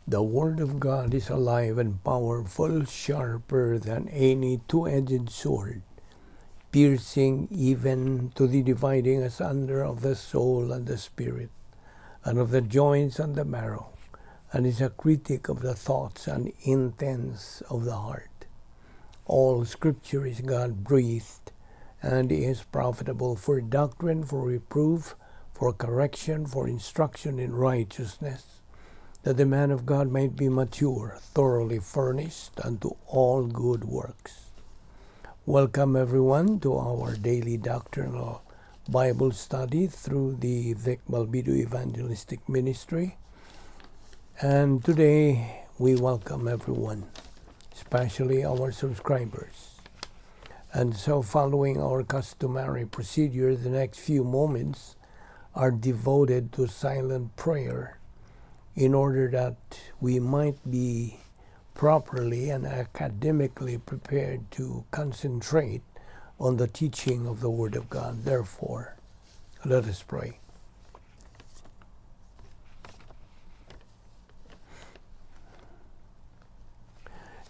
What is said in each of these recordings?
The Word of God is alive and powerful, sharper than any two-edged sword, piercing even to the dividing asunder of the soul and the spirit, and of the joints and the marrow, and is a critic of the thoughts and intents of the heart. All Scripture is God-breathed, and is profitable for doctrine, for reproof, for correction, for instruction in righteousness, that the man of God might be mature, thoroughly furnished unto all good works. Welcome everyone to our daily doctrinal Bible study through the Balbido Evangelistic Ministry. And today we welcome everyone, especially our subscribers. And so, following our customary procedure, the next few moments are devoted to silent prayer in order that we might be properly and academically prepared to concentrate on the teaching of the Word of God. Therefore, let us pray.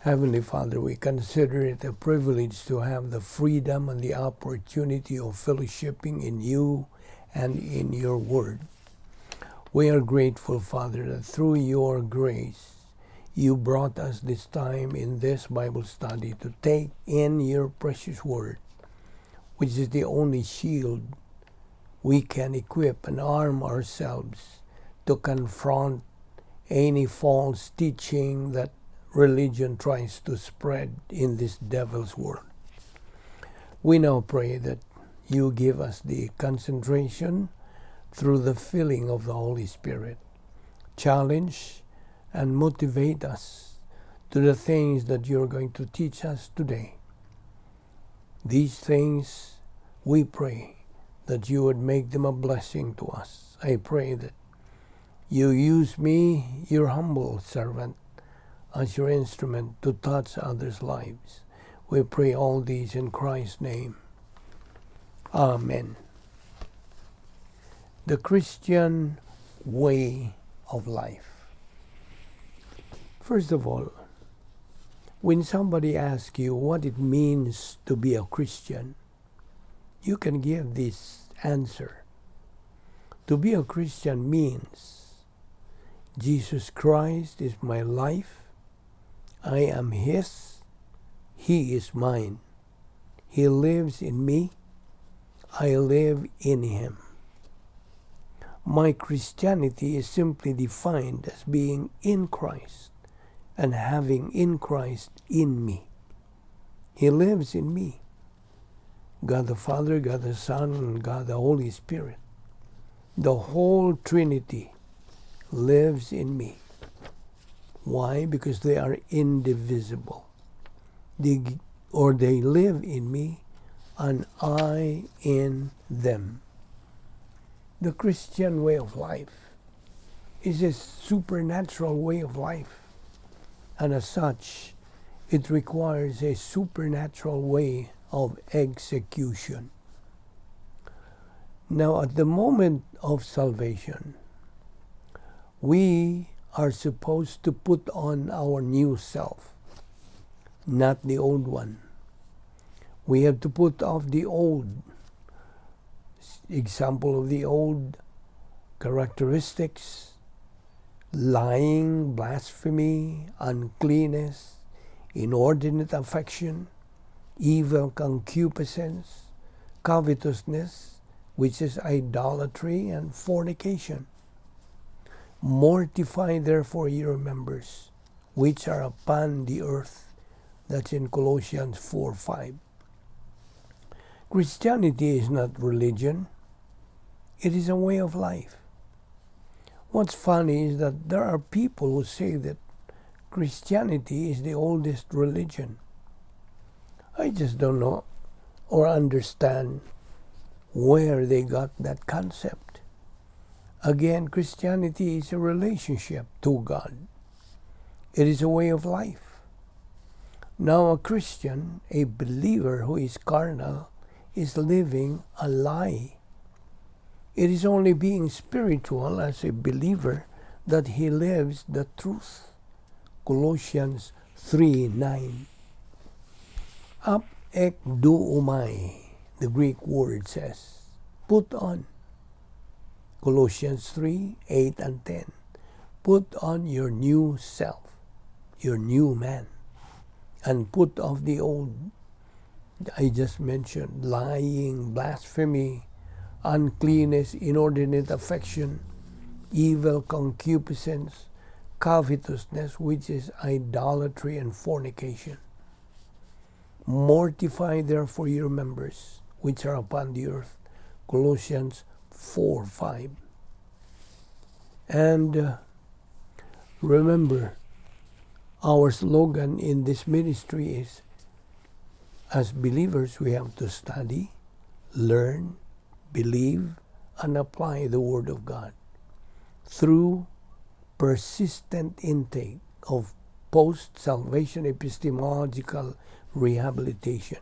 Heavenly Father, we consider it a privilege to have the freedom and the opportunity of fellowshipping in you and in your Word. We are grateful, Father, that through your grace, you brought us this time in this Bible study to take in your precious Word, which is the only shield we can equip and arm ourselves to confront any false teaching that religion tries to spread in this devil's world. We now pray that you give us the concentration through the filling of the Holy Spirit. Challenge and motivate us to the things that you're going to teach us today. These things, we pray that you would make them a blessing to us. I pray that you use me, your humble servant, as your instrument to touch others' lives. We pray all these in Christ's name. Amen. The Christian way of life. First of all, when somebody asks you what it means to be a Christian, you can give this answer. To be a Christian means Jesus Christ is my life, I am His, He is mine. He lives in me, I live in Him. My Christianity is simply defined as being in Christ and having in Christ in me. He lives in me. God the Father, God the Son, and God the Holy Spirit. The whole Trinity lives in me. Why? Because they are indivisible. They live in me and I in them. The Christian way of life is a supernatural way of life, and as such, it requires a supernatural way of execution. Now, at the moment of salvation, we are supposed to put on our new self, not the old one. We have to put off the old. Example of the old characteristics: lying, blasphemy, uncleanness, inordinate affection, evil concupiscence, covetousness, which is idolatry, and fornication. Mortify therefore your members, which are upon the earth. That's in Colossians 4:5. Christianity is not religion. It is a way of life. What's funny is that there are people who say that Christianity is the oldest religion. I just don't know or understand where they got that concept. Again, Christianity is a relationship to God. It is a way of life. Now, a Christian, a believer who is carnal, is living a lie. It is only being spiritual as a believer that he lives the truth. Colossians 3:9. Ap ek duumai, the Greek word says, put on. Colossians 3:8 and 10. Put on your new self, your new man, and put off the old. I just mentioned lying, blasphemy, uncleanness, inordinate affection, evil concupiscence, covetousness, which is idolatry and fornication. Mortify therefore your members which are upon the earth. Colossians 4:5. And remember, our slogan in this ministry is, as believers, we have to study, learn, believe, and apply the Word of God through persistent intake of post-salvation epistemological rehabilitation.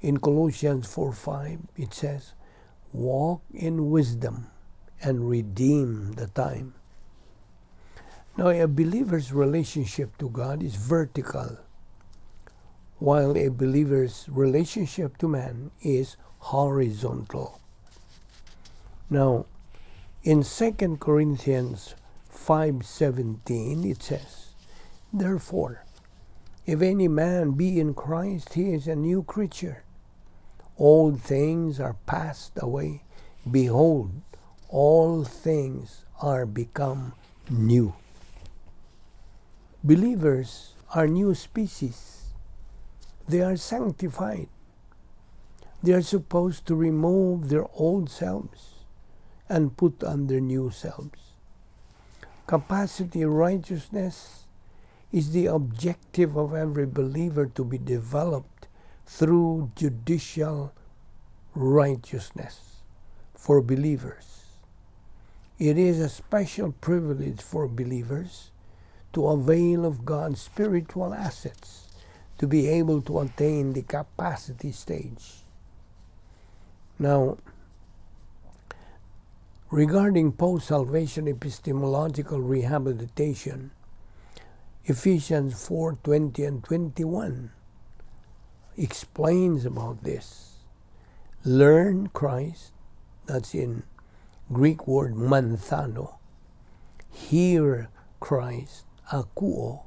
In Colossians 4:5, it says, walk in wisdom and redeem the time. Now, a believer's relationship to God is vertical, while a believer's relationship to man is horizontal. Now, in 2 Corinthians 5:17, it says, therefore, if any man be in Christ, he is a new creature. Old things are passed away. Behold, all things are become new. Believers are new species. They are sanctified. They are supposed to remove their old selves and put on their new selves. Capacity righteousness is the objective of every believer to be developed through judicial righteousness for believers. It is a special privilege for believers to avail of God's spiritual assets to be able to attain the capacity stage. Now, regarding post-salvation epistemological rehabilitation, Ephesians 4:20 and 21 explains about this. Learn Christ, that's in Greek word manthano. Hear Christ, akuo,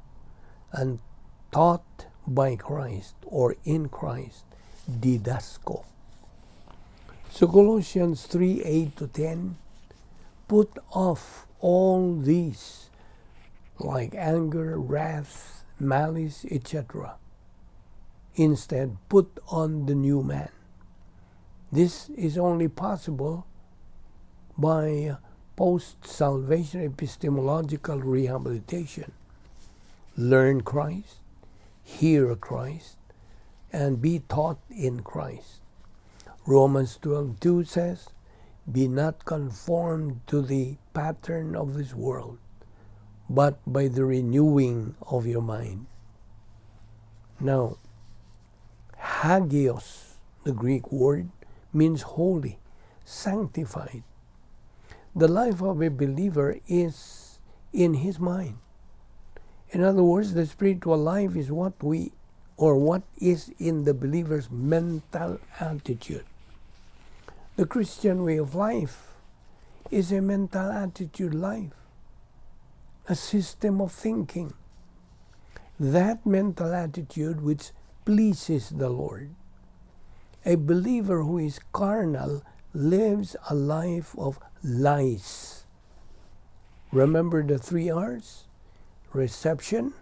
and taught by Christ or in Christ, didasko. So Colossians 3:8 to 10, put off all these like anger, wrath, malice, etc. Instead, put on the new man. This is only possible by post-salvation epistemological rehabilitation. Learn Christ, hear Christ, and be taught in Christ. Romans 12:2 says, be not conformed to the pattern of this world, but by the renewing of your mind. Now, hagios, the Greek word, means holy, sanctified. The life of a believer is in his mind. In other words, the spiritual life is what is in the believer's mental attitude. The Christian way of life is a mental attitude life, a system of thinking. That mental attitude which pleases the Lord. A believer who is carnal lives a life of lies. Remember the 3 R's? Reception,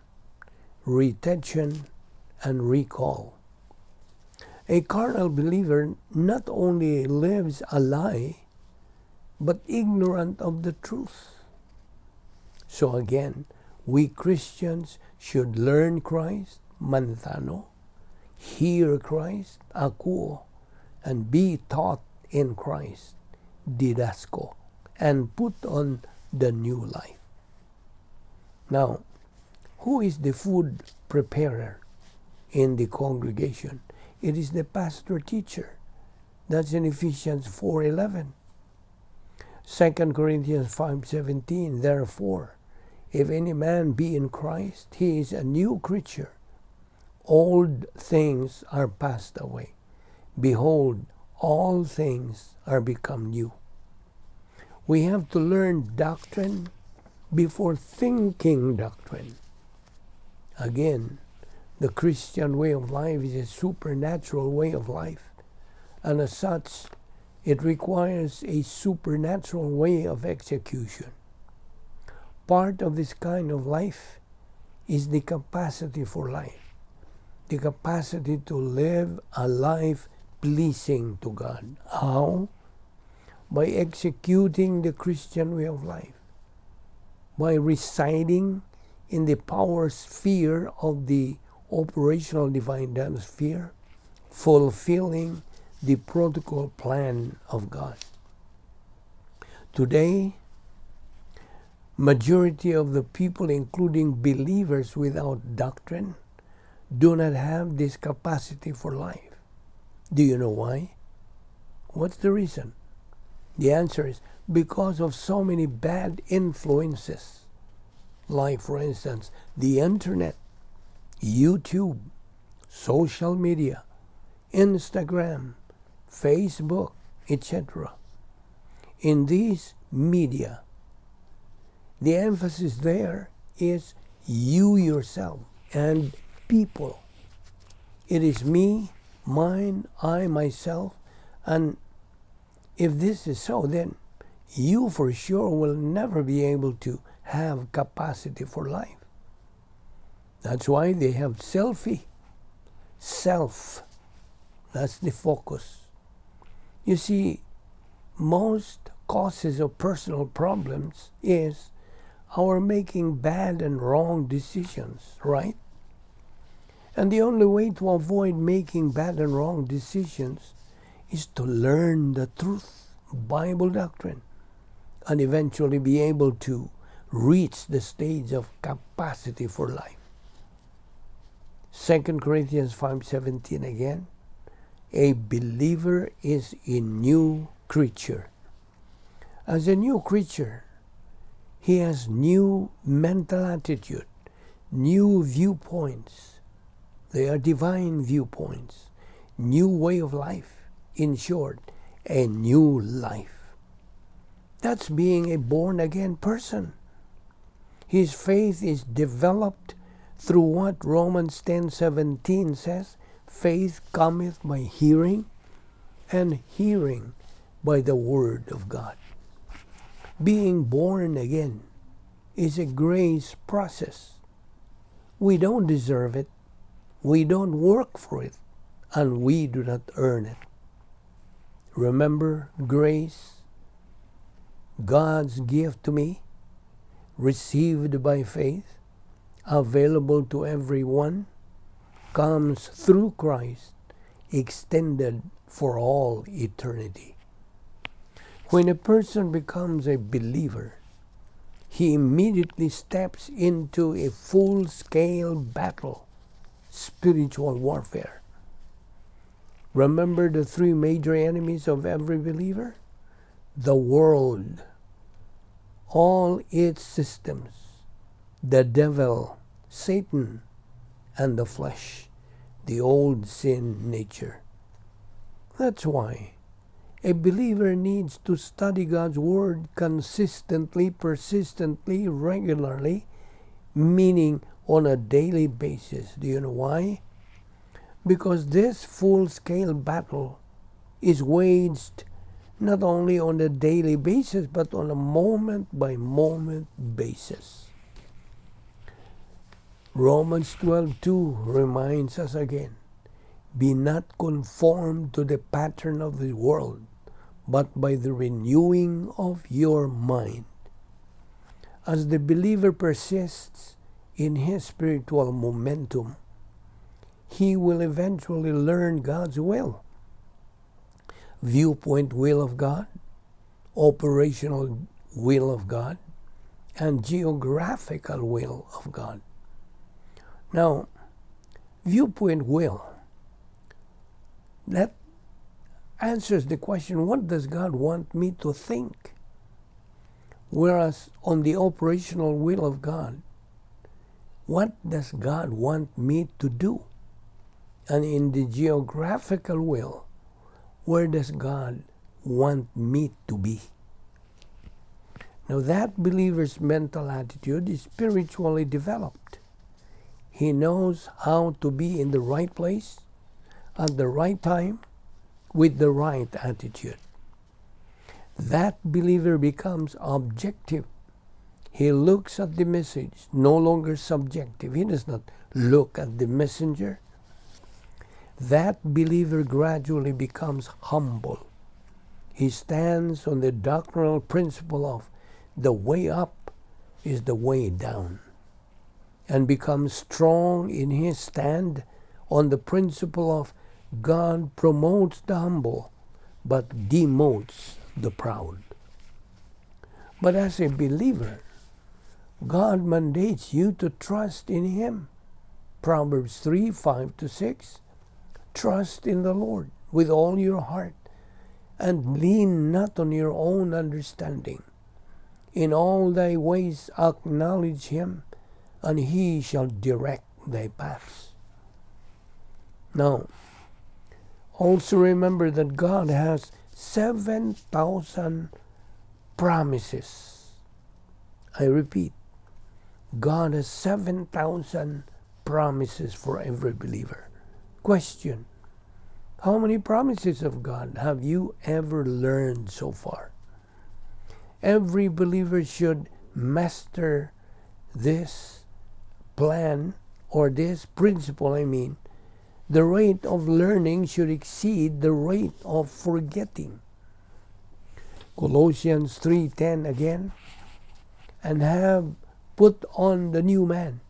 retention, and recall. A carnal believer not only lives a lie, but ignorant of the truth. So again, we Christians should learn Christ, manthano, hear Christ, akuo, and be taught in Christ, didasko, and put on the new life. Now, who is the food preparer in the congregation? It is the pastor teacher. That's in Ephesians 4:11. 2 Corinthians 5:17, therefore, if any man be in Christ, he is a new creature. Old things are passed away. Behold, all things are become new. We have to learn doctrine before thinking doctrine. Again, the Christian way of life is a supernatural way of life, and as such, it requires a supernatural way of execution. Part of this kind of life is the capacity for life, the capacity to live a life pleasing to God. How? By executing the Christian way of life, by residing in the power sphere of the operational divine dance sphere, fulfilling the protocol plan of God. Today, majority of the people, including believers without doctrine, do not have this capacity for life. Do you know why? What's the reason? The answer is because of so many bad influences, like, for instance, the internet, YouTube, social media, Instagram, Facebook, etc. In these media, the emphasis there is you yourself and people. It is me, mine, I, myself, and if this is so, then you for sure will never be able to have capacity for life. That's why they have self. That's the focus. You see, most causes of personal problems is our making bad and wrong decisions, right? And the only way to avoid making bad and wrong decisions is to learn the truth, Bible doctrine, and eventually be able to reach the stage of capacity for life. 2 Corinthians 5:17 again, a believer is a new creature. As a new creature, he has new mental attitude, new viewpoints. They are divine viewpoints, new way of life. In short, a new life. That's being a born-again person. His faith is developed through what Romans 10:17 says, faith cometh by hearing, and hearing by the word of God. Being born again is a grace process. We don't deserve it, we don't work for it, and we do not earn it. Remember grace, God's gift to me, received by faith, available to everyone, comes through Christ, extended for all eternity. When a person becomes a believer, he immediately steps into a full-scale battle, spiritual warfare. Remember the three major enemies of every believer? The world, all its systems, the devil, Satan, and the flesh, the old sin nature. That's why a believer needs to study God's Word consistently, persistently, regularly, meaning on a daily basis. Do you know why? Because this full-scale battle is waged not only on a daily basis, but on a moment-by-moment basis. Romans 12:2 reminds us again, be not conformed to the pattern of the world, but by the renewing of your mind. As the believer persists in his spiritual momentum, he will eventually learn God's will, viewpoint will of God, operational will of God, and geographical will of God. Now, viewpoint will, that answers the question, what does God want me to think? Whereas on the operational will of God, what does God want me to do? And in the geographical will, where does God want me to be? Now that believer's mental attitude is spiritually developed. He knows how to be in the right place, at the right time, with the right attitude. That believer becomes objective. He looks at the message, no longer subjective. He does not look at the messenger. That believer gradually becomes humble. He stands on the doctrinal principle of the way up is the way down, and becomes strong in his stand on the principle of God promotes the humble but demotes the proud. But as a believer, God mandates you to trust in Him. Proverbs 3:5-6. Trust in the Lord with all your heart, and lean not on your own understanding. In all thy ways acknowledge Him, and He shall direct thy paths. Now, also remember that God has 7,000 promises. I repeat, God has 7,000 promises for every believer. Question: how many promises of God have you ever learned so far? Every believer should master this plan, or this principle, The rate of learning should exceed the rate of forgetting. Colossians 3:10 again, and have put on the new man,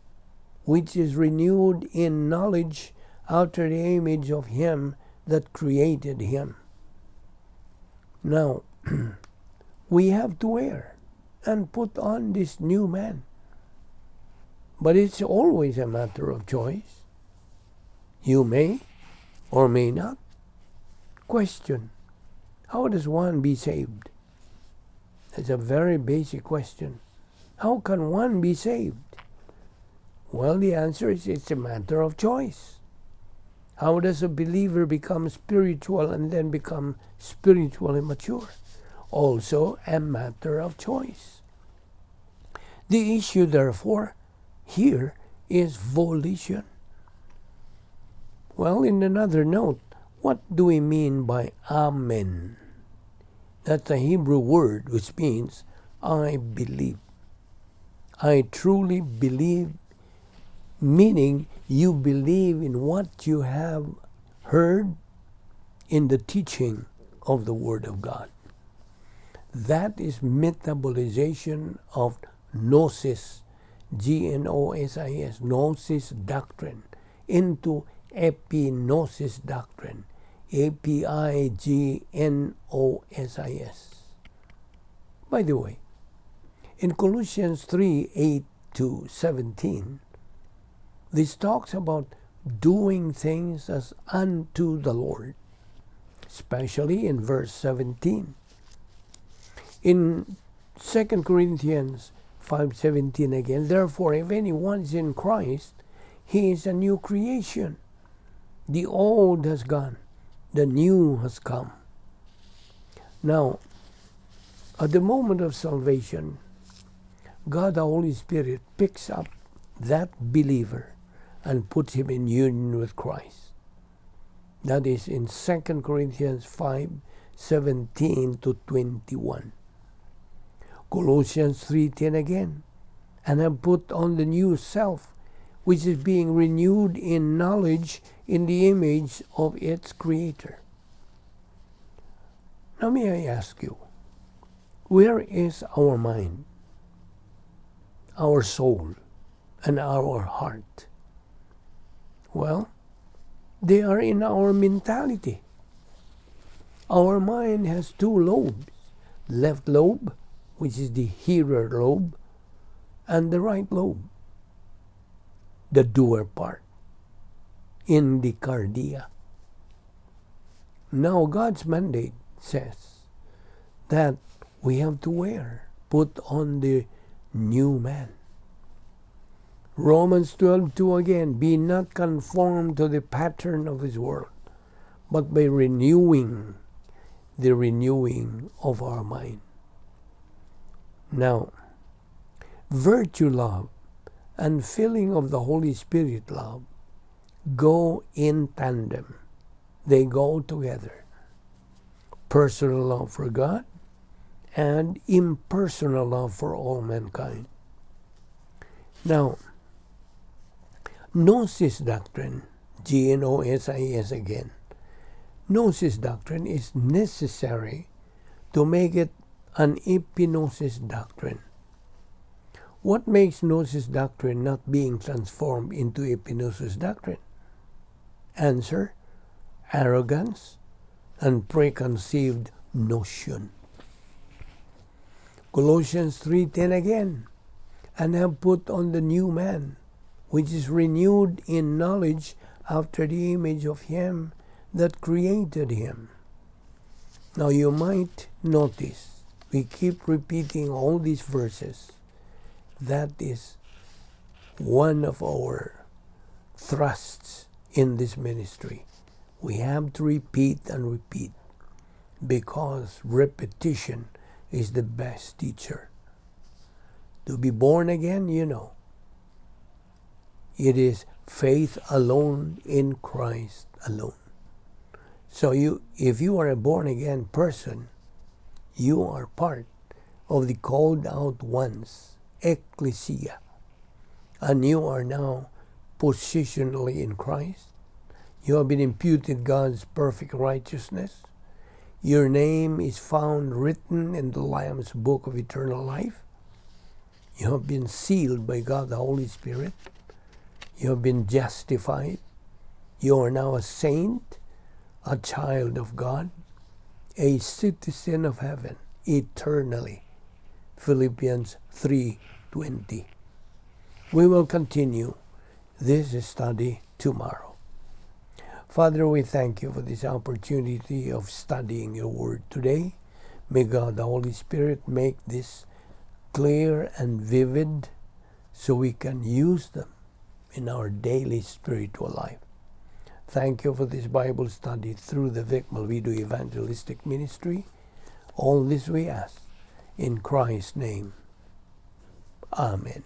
which is renewed in knowledge after the image of Him that created him. Now, we have to wear and put on this new man. But it's always a matter of choice. You may or may not. Question: how does one be saved? That's a very basic question. How can one be saved? Well, the answer is it's a matter of choice. How does a believer become spiritual and then become spiritually mature? Also a matter of choice. The issue, therefore, here is volition. Well, in another note, what do we mean by amen? That's a Hebrew word which means I believe. I truly believe, meaning you believe in what you have heard in the teaching of the Word of God. That is metabolization of gnosis, Gnosis, gnosis doctrine, into epignosis doctrine, Apignosis. By the way, in Colossians 3:8-17, this talks about doing things as unto the Lord, especially in verse 17. In 2 Corinthians 5:17 again, therefore, if anyone is in Christ, he is a new creation. The old has gone, the new has come. Now, at the moment of salvation, God the Holy Spirit picks up that believer and puts him in union with Christ. That is in 2 Corinthians 5:17-21. Colossians 3:10 again, and have put on the new self, which is being renewed in knowledge in the image of its Creator. Now may I ask you, where is our mind, our soul, and our heart? Well, they are in our mentality. Our mind has two lobes, left lobe, which is the hearer lobe, and the right lobe, the doer part, in the cardia. Now God's mandate says that we have to wear put on the new man. Romans 12:2 again, be not conformed to the pattern of this world, but by the renewing of our mind. Now, virtue love and filling of the Holy Spirit love go in tandem. They go together. Personal love for God and impersonal love for all mankind. Now, Gnosis doctrine, Gnosis again. Gnosis doctrine is necessary to make it an epignosis doctrine. What makes Gnosis doctrine not being transformed into epignosis doctrine? Answer, arrogance and preconceived notion. Colossians 3:10 again, and have put on the new man, which is renewed in knowledge after the image of him that created him. Now you might notice, we keep repeating all these verses. That is one of our thrusts in this ministry. We have to repeat and repeat, because repetition is the best teacher. To be born again, it is faith alone in Christ alone. So if you are a born again person, you are part of the called out ones, ecclesia, and you are now positionally in Christ. You have been imputed God's perfect righteousness. Your name is found written in the Lamb's book of eternal life. You have been sealed by God the Holy Spirit. You have been justified. You are now a saint, a child of God, a citizen of heaven, eternally. Philippians 3:20. We will continue this study tomorrow. Father, we thank you for this opportunity of studying your word today. May God the Holy Spirit make this clear and vivid so we can use them in our daily spiritual life. Thank you for this Bible study through the Balbido Evangelistic Ministry. All this we ask in Christ's name. Amen.